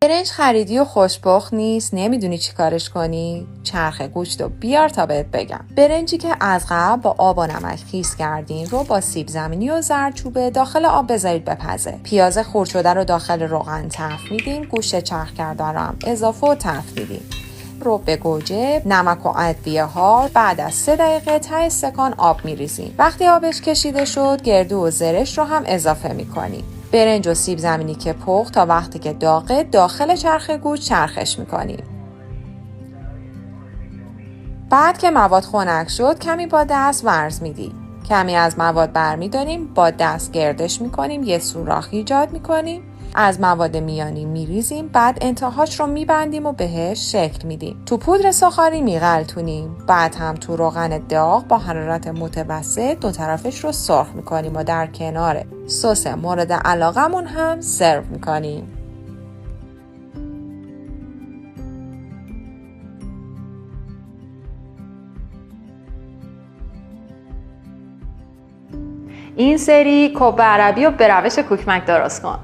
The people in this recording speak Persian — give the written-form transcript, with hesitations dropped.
برنج خریدی و خوشبخت نیست، نمیدونی چی کارش کنی؟ چرخ گوشت رو بیار تا بهت بگم. برنجی که از قبل با آب و نمک خیس کردین رو با سیب زمینی و زردچوبه داخل آب بذارید بپزه. پیاز خرد شده رو داخل روغن تفت میدین، گوشت چرخ کرده رو هم اضافه و تفت میدین. رو به گوجه، نمک و ادویه ها. بعد از 3 دقیقه ته استکان آب میریزین. وقتی آبش کشیده شد، گردو و زرشت رو هم اضافه میکنین. برنج و سیب زمینی که پخت تا وقتی که داغه داخل چرخ گوشت چرخش میکنیم. بعد که مواد خنک شد کمی با دست ورز میدیم. کمی از مواد برمیداریم، با دست گردش میکنیم، یه سوراخ ایجاد میکنیم. از مواد میانی میریزیم، بعد انتهاش رو میبندیم و بهش شکل میدیم. تو پودر ساخاری میغلطونیم. بعد هم تو روغن داغ با حرارت متوسط دو طرفش رو سرخ میکنیم و در کنار سس مورد علاقمون هم سرو میکنیم. این سری کب عربی رو به روش کوکمک درست کن.